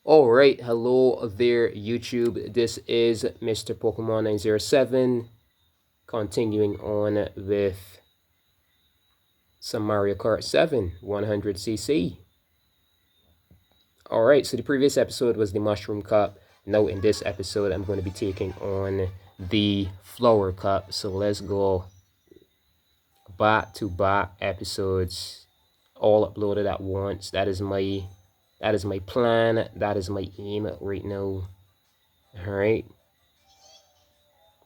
Alright, hello there YouTube. This is Mr. Pokemon 907 continuing on with some Mario Kart 7 100cc. Alright, so the previous episode was the Mushroom Cup. Now in this episode I'm going to be taking on the Flower Cup. So let's go back-to-back episodes all uploaded at once. That is my plan. That is my aim right now. Alright.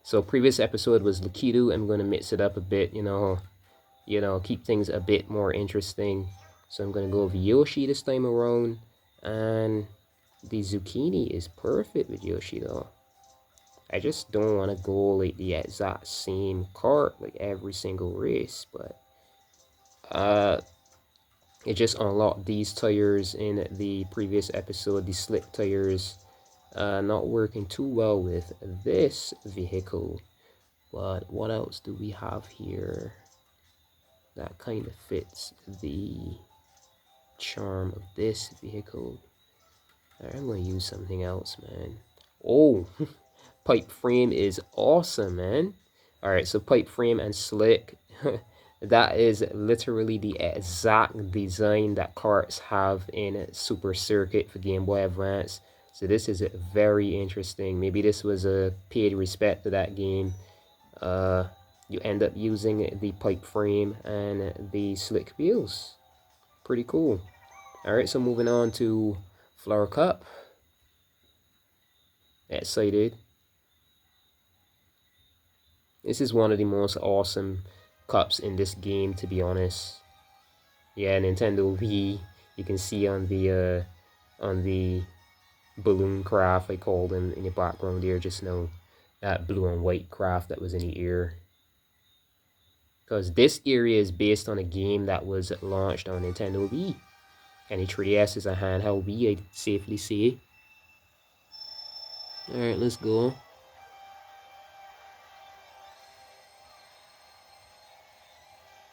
So previous episode was Lakitu. I'm going to mix it up a bit, keep things a bit more interesting. So I'm going to go with Yoshi this time around. And the Zucchini is perfect with Yoshi though. I just don't want to go like the exact same cart like every single race, but it just unlocked these tires in the previous episode, the slick tires. Not working too well with this vehicle, but what else do we have here that kind of fits the charm of this vehicle? I'm going to use something else, man. Oh, pipe frame is awesome, man. Alright, so pipe frame and slick. That is literally the exact design that carts have in Super Circuit for Game Boy Advance. So this is very interesting. Maybe this was a paid respect to that game. You end up using the pipe frame and the slick wheels. Pretty cool. Alright, so moving on to Flower Cup. Excited. This is one of the most awesome cups in this game, to be honest. Yeah, Nintendo Wii. You can see on the balloon craft, I called him, in the background there just now. That blue and white craft that was in the air. Because this area is based on a game that was launched on Nintendo Wii. And the 3DS is a handheld Wii, I'd safely say. Alright, let's go.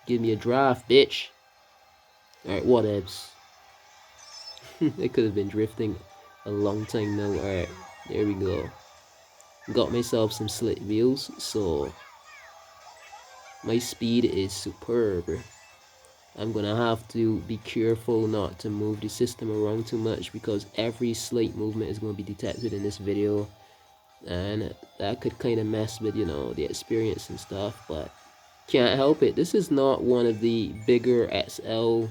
Give me a draft, bitch. Alright, whatevs. I could have been drifting a long time now. Alright, there we go. Got myself some slick wheels, so my speed is superb. I'm gonna have to be careful not to move the system around too much because every slight movement is going to be detected in this video, and that could kind of mess with, the experience and stuff, but can't help it. This is not one of the bigger XL.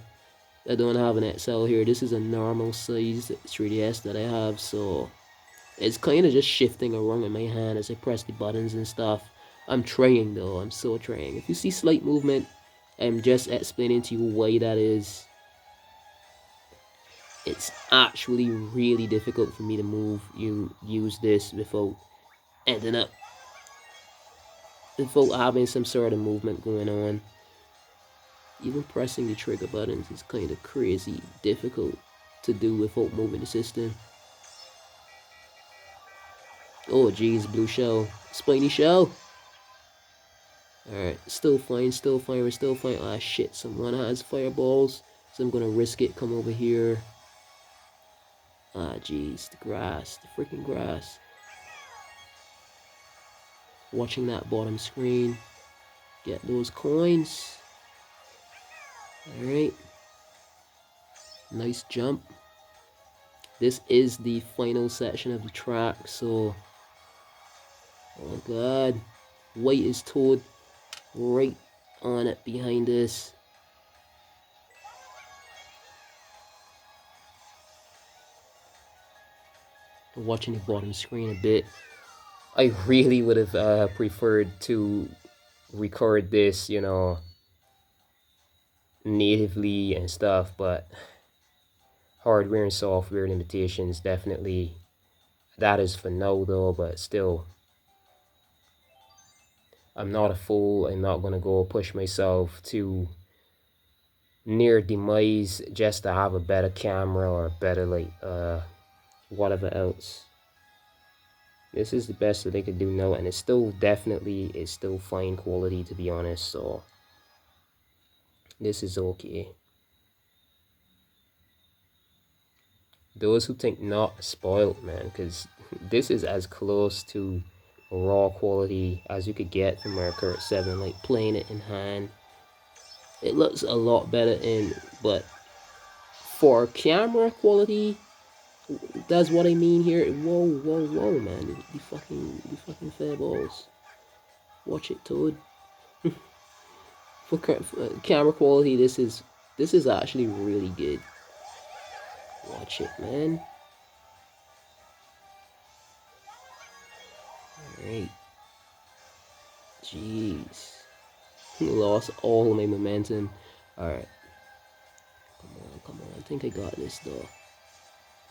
I don't have an XL here. This is a normal size 3DS that I have, so it's kind of just shifting around in my hand as I press the buttons and stuff. I'm trying though. I'm so trying. If you see slight movement, I'm just explaining to you why that is. It's actually really difficult for me to use this without ending up, without having some sort of movement going on. Even pressing the trigger buttons is kind of crazy difficult to do without moving the system. Oh geez, blue shell. Spiny shell. Alright, still fine, we're still fine. Ah shit, someone has fireballs. So I'm gonna risk it, come over here. Ah jeez, the grass, the freaking grass. Watching that bottom screen. Get those coins. Alright. Nice jump. This is the final section of the track, so... Oh god. White is Toad right on it behind us. Watching the bottom screen a bit. I really would have preferred to record this, natively and stuff, but hardware and software limitations, definitely. That is for now though, but still. I'm not a fool. I'm not gonna go push myself to near demise just to have a better camera or better whatever else. This is the best that they could do now, and it's still still fine quality, to be honest, so this is okay. those who think not, spoiled, man, because this is as close to raw quality as you could get from Mario Kart 7. Like playing it in hand, it looks a lot better in, but for camera quality, that's what I mean here. Whoa, whoa, whoa, man! The fucking fair balls. Watch it, Toad. For camera quality, this is actually really good. Watch it, man. Alright. Jeez. Lost all my momentum. Alright. Come on, come on. I think I got this, though.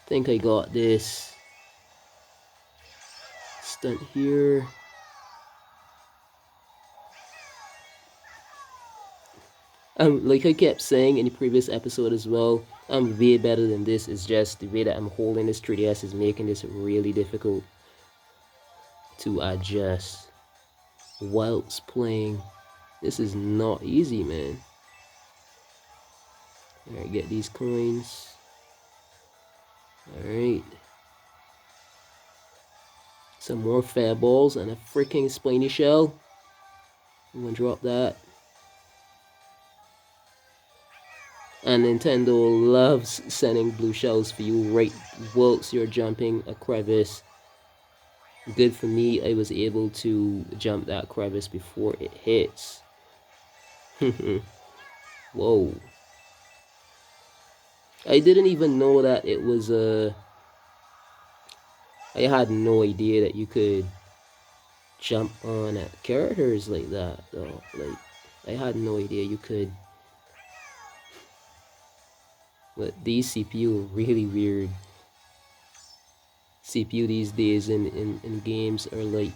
Think I got this. Stunt here. Like I kept saying in the previous episode as well, I'm way better than this. It's just the way that I'm holding this 3DS is making this really difficult to adjust whilst playing. This is not easy, man. Alright, get these coins. Alright. Some more fair balls and a freaking spiny shell. I'm gonna drop that. And Nintendo loves sending blue shells for you right whilst you're jumping a crevice. Good for me, I was able to jump that crevice before it hits. Whoa. I didn't even know that it was I had no idea that you could jump on characters like that, though. Like, I had no idea you could. But these CPU are really weird. CPU these days in games are like,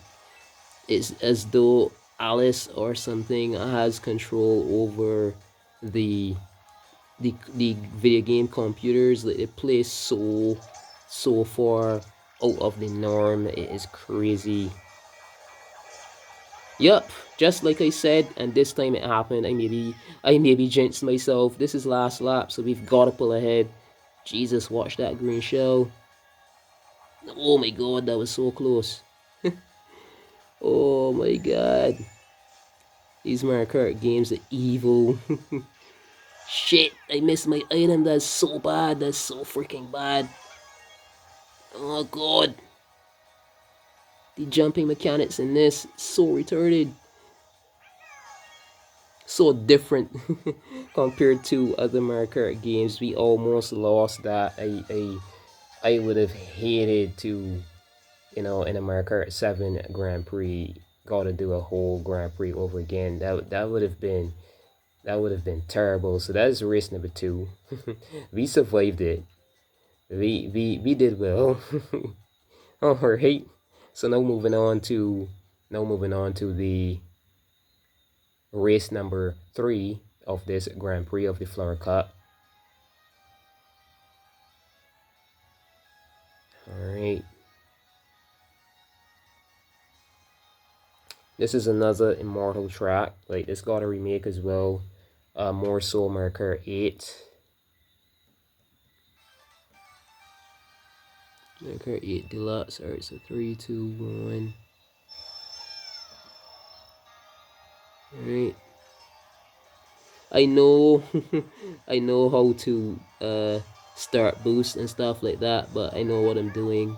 it's as though Alice or something has control over the video game computers. Like, it plays so far out of the norm. It is crazy. Yup, just like I said, and this time it happened. I maybe jinxed myself. This is last lap, so we've got to pull ahead. Jesus, watch that green shell. Oh my god, that was so close. Oh my god. These Mario Kart games are evil. Shit, I missed my item. That's so bad. That's so freaking bad. Oh god. The jumping mechanics in this, so retarded. So different compared to other Mario Kart games. We almost lost that. I would have hated to, you know, in a Mario Kart 7 Grand Prix, gotta do a whole Grand Prix over again. That would have been terrible. So that is race number 2. We survived it. We did well. Alright. So now moving on to the race number 3 of this Grand Prix of the Flower Cup. Alright. This is another Immortal track. Like, this got a remake as well. More so Mario Kart 8. Mario Kart 8 Deluxe. Alright, so 3, 2, 1. Alright. I know I know how to start boost and stuff like that, but I know what I'm doing.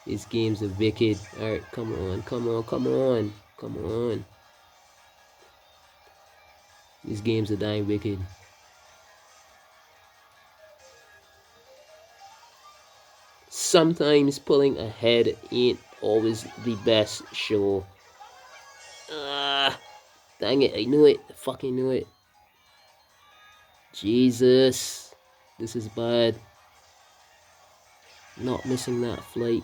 These games are wicked. Alright, come on, come on, come on, come on. These games are dying wicked. Sometimes pulling ahead ain't always the best show. Dang it, I knew it. I fucking knew it. Jesus. This is bad. Not missing that flight.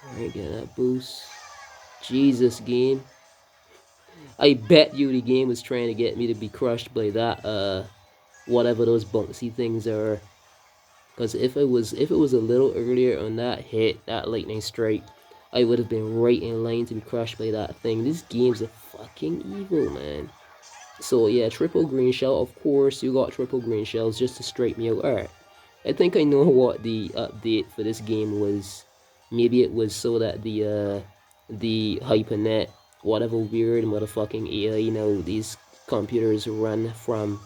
Alright, get that boost. Jesus, game. I bet you the game was trying to get me to be crushed by that, whatever those bouncy things are. Because if it was a little earlier on that hit, that lightning strike, I would have been right in line to be crushed by that thing. These games are fucking evil, man. So yeah, triple green shell. Of course, you got triple green shells just to straight me out. All right. I think I know what the update for this game was. Maybe it was so that the hypernet, whatever weird motherfucking AI, these computers run from.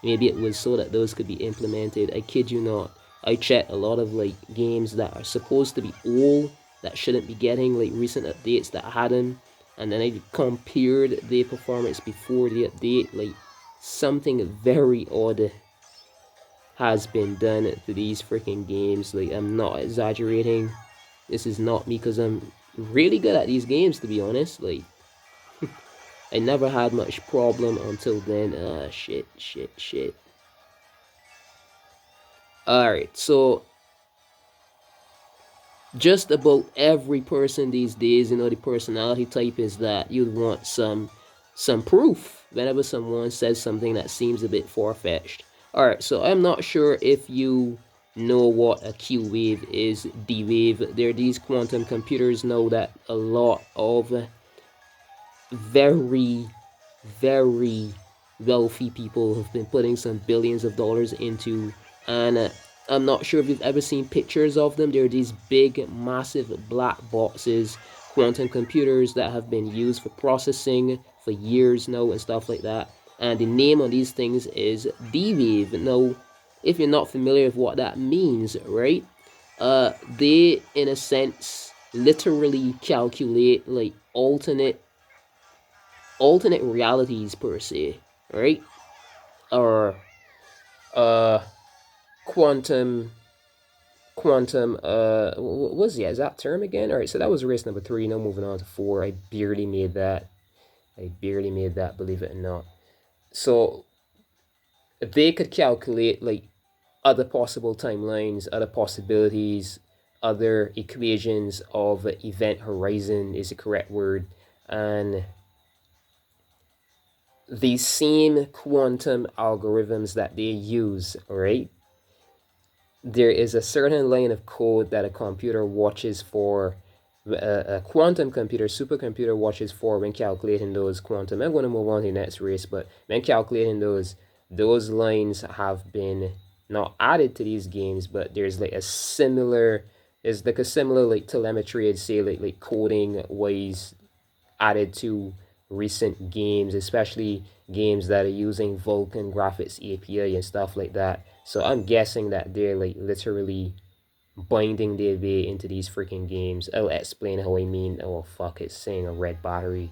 Maybe it was so that those could be implemented. I kid you not. I checked a lot of like games that are supposed to be old that shouldn't be getting like recent updates that had them, and then I compared the performance before the update. Like something very odd has been done to these freaking games. Like, I'm not exaggerating. This is not me because I'm really good at these games, to be honest. Like, I never had much problem until then. Shit, shit, shit. Alright, so just about every person these days, the personality type is that you'd want some proof whenever someone says something that seems a bit far-fetched. Alright, so I'm not sure if you know what a Q wave is, D wave. There are these quantum computers now that a lot of very, very wealthy people have been putting some billions of dollars into, and I'm not sure if you've ever seen pictures of them. They're these big, massive black boxes, quantum computers that have been used for processing for years now and stuff like that. And the name on these things is D-Wave. Now, if you're not familiar with what that means, right? They, in a sense, literally calculate like alternate realities per se, right? Or uh quantum what was the exact term again? All right, so that was race number 3. Now moving on to 4. I barely made that, believe it or not. So they could calculate like other possible timelines, other possibilities, other equations of event horizon is the correct word. And the same quantum algorithms that they use, right? There is a certain line of code that a computer watches for, a quantum computer, supercomputer watches for when calculating those quantum. I'm going to move on to the next race, but when calculating those lines have been not added to these games, but there's like a similar like telemetry, I'd say, like coding ways added to recent games, especially games that are using Vulkan graphics API and stuff like that. So I'm guessing that they're like literally binding their way into these freaking games. I'll explain how I mean. Oh fuck, it's saying a red battery.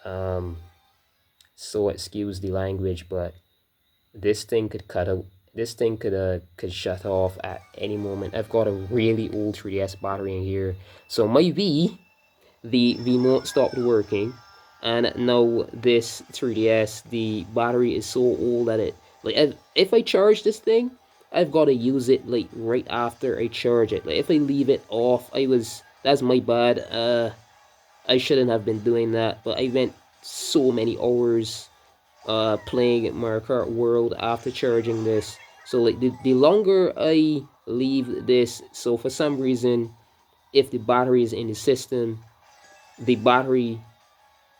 Um, so excuse the language, but this thing could cut out. This thing could shut off at any moment. I've got a really old 3DS battery in here, so maybe the remote stopped working, and now this 3DS, the battery is so old that it like if I charge this thing, I've got to use it like right after I charge it. Like if I leave it off, that's my bad. I shouldn't have been doing that, but I went so many hours playing Mario Kart World after charging this. So like the longer I leave this, so for some reason, if the battery is in the system, the battery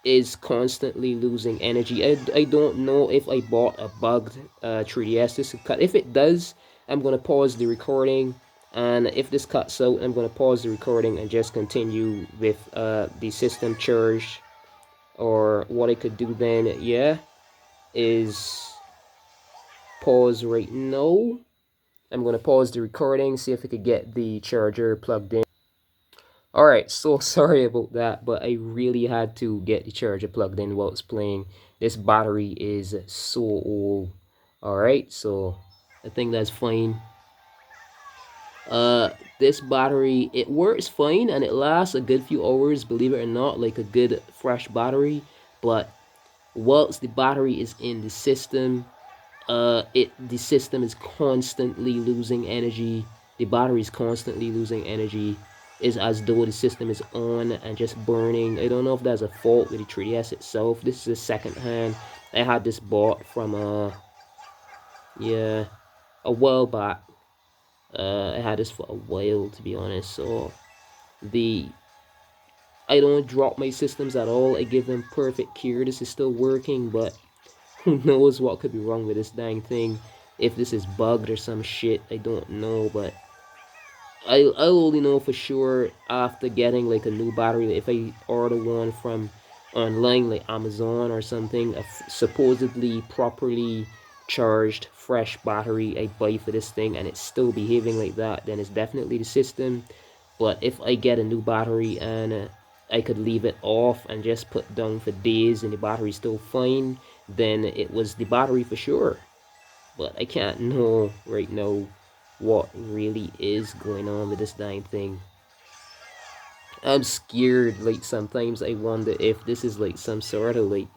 is constantly losing energy. I don't know if I bought a bugged 3DS this to cut. If it does, I'm gonna pause the recording, and if this cuts out, I'm gonna pause the recording and just continue with the system charge. Or what I could do then, yeah, is pause right now. I'm gonna pause the recording, see if I could get the charger plugged in. Alright, so sorry about that, but I really had to get the charger plugged in while it's playing. This battery is so old. Alright, so I think that's fine. This battery, it works fine and it lasts a good few hours, believe it or not, like a good fresh battery. But whilst the battery is in the system, the system is constantly losing energy. The battery is constantly losing energy. It's as though the system is on and just burning. I don't know if that's a fault with the 3DS itself. This is a second hand. I had this bought from yeah, a while back. I had this for a while, to be honest. So the I don't drop my systems at all. I give them perfect care. This is still working, but Who knows what could be wrong with this dang thing? If this is bugged or some shit, I don't know, but I'll only know for sure after getting like a new battery. If I order one from online, like Amazon or something, a supposedly properly charged fresh battery I buy for this thing and it's still behaving like that, then it's definitely the system. But if I get a new battery and I could leave it off and just put down for days and the battery's still fine, then it was the battery for sure. But I can't know right now what really is going on with this dang thing. I'm scared. Like sometimes I wonder if this is like some sort of like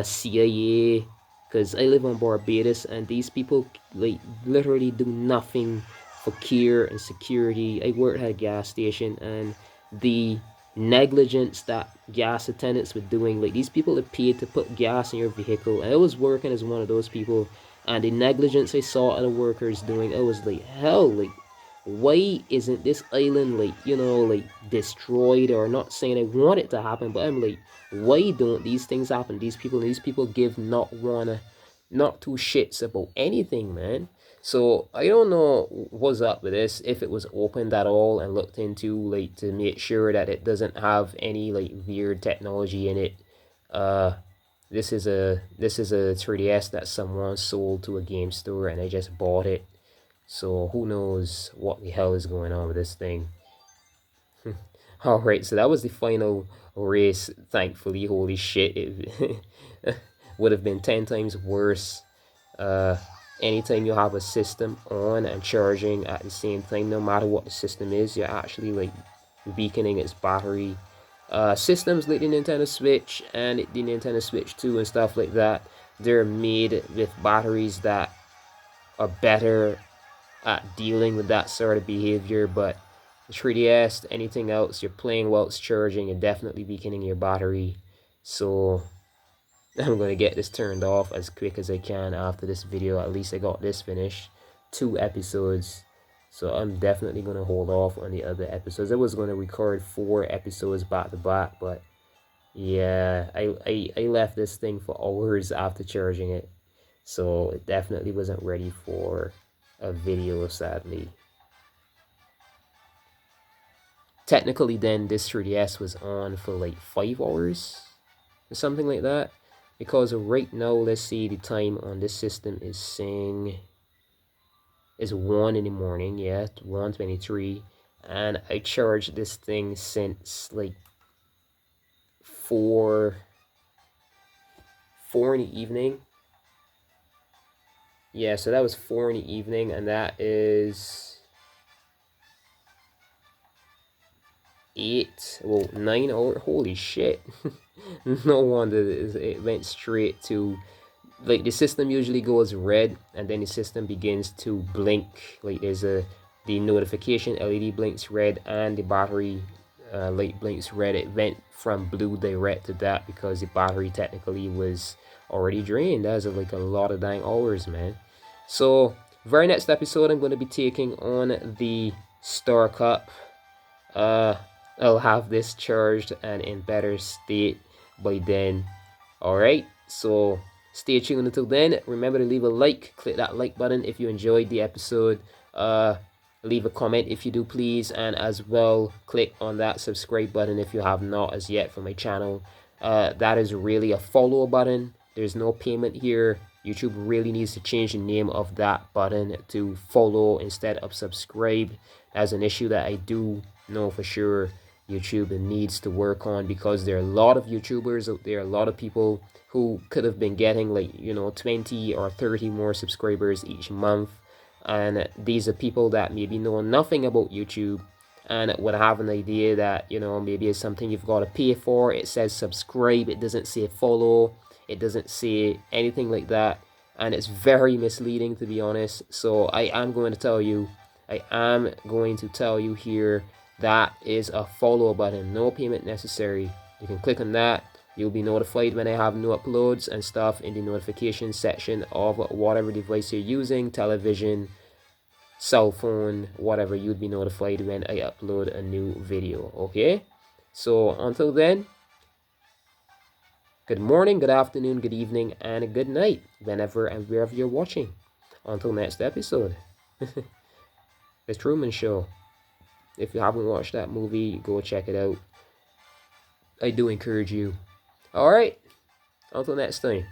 CIA, because I live on Barbados and these people like literally do nothing for care and security. I work at a gas station and the negligence that gas attendants were doing, like these people are paid to put gas in your vehicle, and I was working as one of those people, and the negligence I saw other workers doing, I was like, hell, like why isn't this island like, you know, like destroyed? Or not saying I want it to happen, but I'm like, why don't these things happen? These people give not two shits about anything, man. So I don't know what's up with this, if it was opened at all and looked into, like to make sure that it doesn't have any like weird technology in it. uh this is a 3DS that someone sold to a game store and I just bought it, so who knows what the hell is going on with this thing. Alright, so that was the final race, thankfully. Holy shit, it would have been 10 times worse. Uh, Anytime you have a system on and charging at the same time, no matter what the system is, you're actually like weakening its battery. Systems like the Nintendo Switch and the Nintendo Switch 2 and stuff like that, they're made with batteries that are better at dealing with that sort of behavior. But the 3DS, anything else, you're playing while it's charging, you're definitely weakening your battery. So I'm going to get this turned off as quick as I can after this video. At least I got this finished. 2 episodes. So I'm definitely going to hold off on the other episodes. I was going to record 4 episodes back to back, but yeah, I left this thing for hours after charging it. So it definitely wasn't ready for a video, sadly. Technically, then this 3DS was on for like 5 hours or something like that. Because right now, let's see, the time on this system is saying is 1 in the morning. Yeah, 1:23, and I charged this thing since like 4 in the evening. Yeah, so that was 4 in the evening, and that is 9 hours. Holy shit. No wonder it went straight to, like, the system usually goes red and then the system begins to blink. Like the notification LED blinks red and the battery light blinks red. It went from blue direct to that because the battery technically was already drained. That's like a lot of dang hours, man. So very next episode, I'm going to be taking on the Star Cup. I'll have this charged and in better state by then. Alright, so stay tuned until then. Remember to leave a like, click that like button if you enjoyed the episode. Leave a comment if you do, please, and as well click on that subscribe button if you have not as yet for my channel. That is really a follow button. There's no payment here. YouTube really needs to change the name of that button to follow instead of subscribe. That's an issue that I do know for sure YouTube needs to work on, because there are a lot of YouTubers out there, a lot of people who could have been getting like, 20 or 30 more subscribers each month, and these are people that maybe know nothing about YouTube and would have an idea that, maybe it's something you've got to pay for. It says subscribe, it doesn't say follow, it doesn't say anything like that, and it's very misleading, to be honest. So I am going to tell you here, that is a follow button, no payment necessary. You can click on that. You'll be notified when I have new uploads and stuff in the notification section of whatever device you're using, television, cell phone, whatever. You'd be notified when I upload a new video. Okay, so until then, Good morning, good afternoon, good evening, and good night, whenever and wherever you're watching. Until next episode. The Truman Show. If you haven't watched that movie, go check it out. I do encourage you. Alright, until next time.